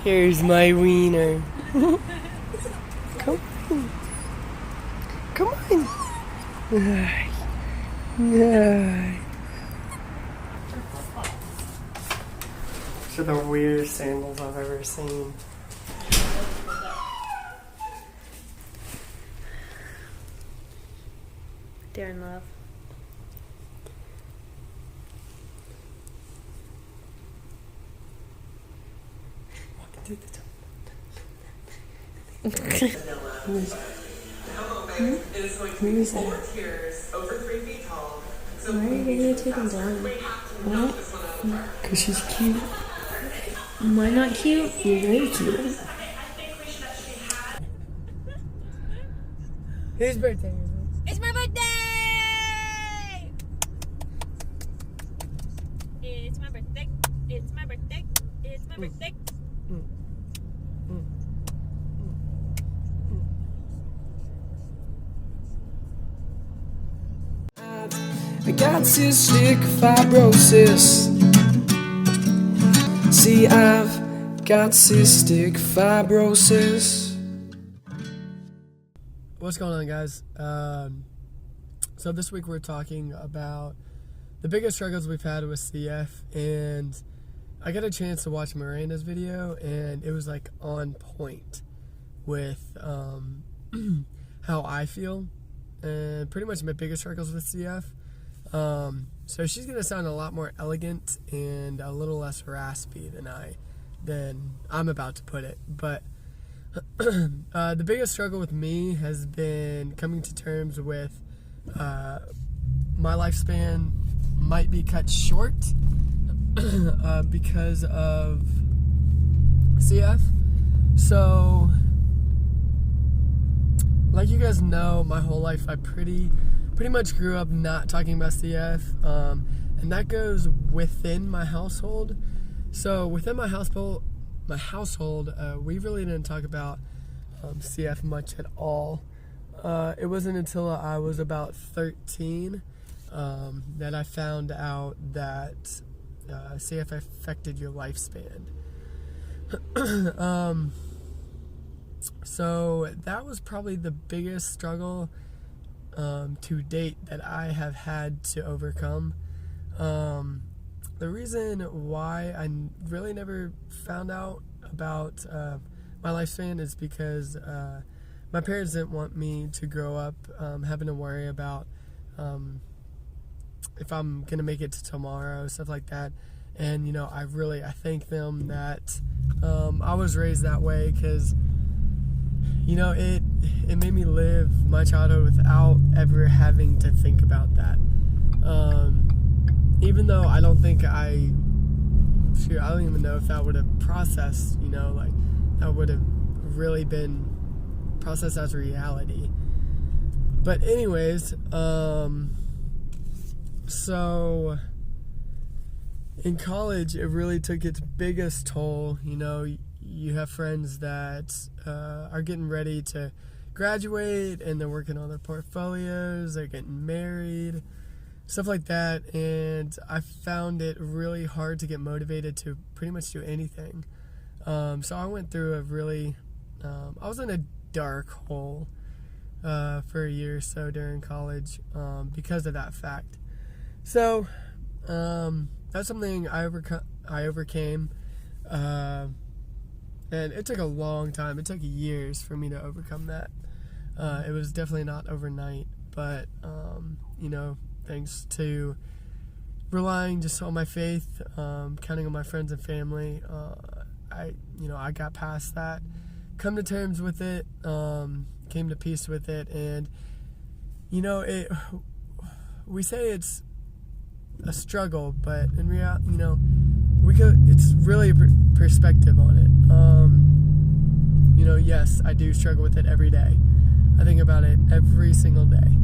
Here's my wiener. Come on. Come on. Yeah. These are the weirdest sandals I've ever seen. They're in love. Walking through the Who is that? Why are you going to take them down? What? Because she's cute. Am I not cute? You're very cute. Whose birthday is it? It's my birthday! It's my birthday. It's my birthday. It's my birthday. I got cystic fibrosis. See, I've got cystic fibrosis. What's going on, guys? So this week we're talking about the biggest struggles we've had with CF, and I got a chance to watch Miranda's video, and it was like on point with how I feel, and pretty much my biggest struggles with CF. So she's gonna sound a lot more elegant and a little less raspy than I'm about to put it. But the biggest struggle with me has been coming to terms with my lifespan might be cut short because of CF. So, like you guys know, my whole life I pretty much grew up not talking about CF, and that goes within my household. So within my household, we really didn't talk about CF much at all. It wasn't until I was about 13 that I found out that CF affected your lifespan. So that was probably the biggest struggle to date that I have had to overcome. The reason why I really never found out about my lifespan is because my parents didn't want me to grow up having to worry about if I'm gonna make it to tomorrow, stuff like that. And you know, I thank them that I was raised that way, because you know, it made me live my childhood without ever having to think about that. Even though I don't even know if that would have processed, you know, like that would have really been processed as reality. But anyways, so in college, it really took its biggest toll. You know, you have friends that are getting ready to graduate, and they're working on their portfolios, they're getting married, stuff like that, and I found it really hard to get motivated to pretty much do anything. So I went through I was in a dark hole for a year or so during college because of that fact. So that's something I overcame. And it took a long time. It took years for me to overcome that. It was definitely not overnight, but you know, thanks to relying just on my faith, counting on my friends and family, I got past that, come to terms with it, came to peace with it, and you know, we say it's a struggle, but in reality, you know, it's really a perspective on it. You know, yes, I do struggle with it every day. I think about it every single day.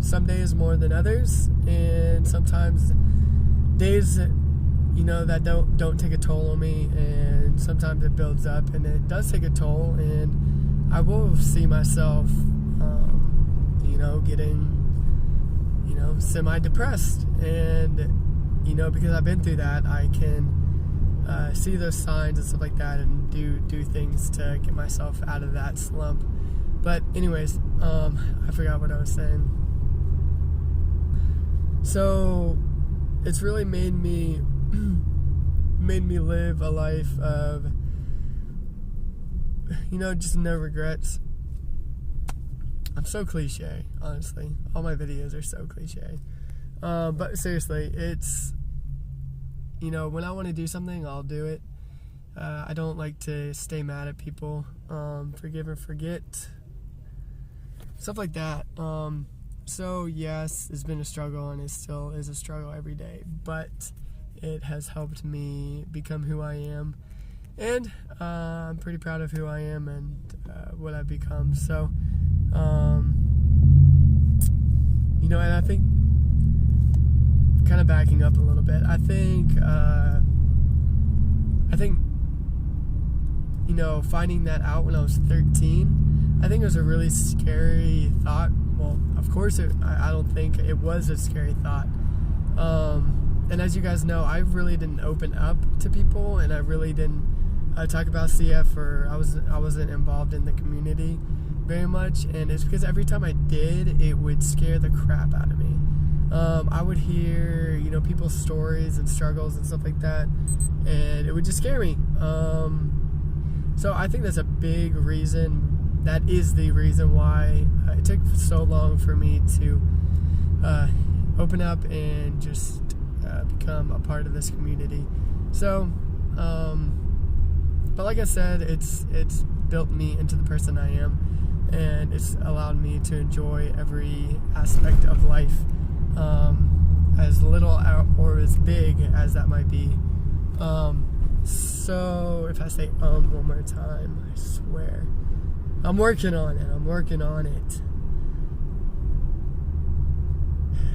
Some days more than others, and sometimes days that, you know, that don't take a toll on me, and sometimes it builds up and it does take a toll, and I will see myself, you know, getting, you know, semi-depressed, and you know, because I've been through that, I can see those signs and stuff like that, and do things to get myself out of that slump. But anyways, I forgot what I was saying. So it's really made me live a life of, just no regrets. I'm so cliche, honestly. All my videos are so cliche. But seriously, it's, when I want to do something, I'll do it. I don't like to stay mad at people. Forgive and forget. Stuff like that. So yes, it's been a struggle, and it still is a struggle every day. But it has helped me become who I am. And I'm pretty proud of who I am and what I've become. So, and I think, kind of backing up a little bit, I think, finding that out when I was 13, I think it was a really scary thought. Well, of course, I don't think it was a scary thought. And as you guys know, I really didn't open up to people, and I really didn't talk about CF, or I wasn't involved in the community very much. And it's because every time I did, it would scare the crap out of me. I would hear, people's stories and struggles and stuff like that, and it would just scare me. So I think that's a big reason. That is the reason why it took so long for me to open up and just become a part of this community. So, but like I said, it's built me into the person I am, and it's allowed me to enjoy every aspect of life, as little or as big as that might be. So if I say one more time, I swear, I'm working on it.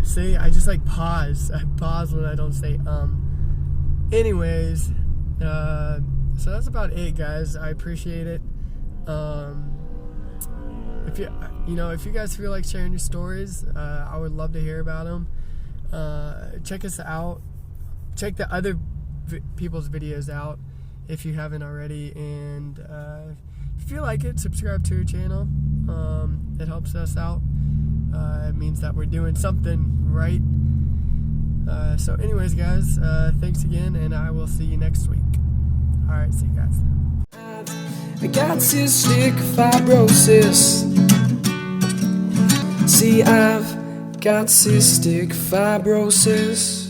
See, I just pause. I pause when I don't say Anyways, so that's about it, guys. I appreciate it. If you guys feel like sharing your stories, I would love to hear about them. Check us out. Check the other people's videos out if you haven't already, and if you like it, subscribe to our channel. It helps us out. It means that we're doing something right. So anyways, guys, thanks again, and I will see you next week. Alright, see you guys. I got cystic fibrosis. See, I've got cystic fibrosis.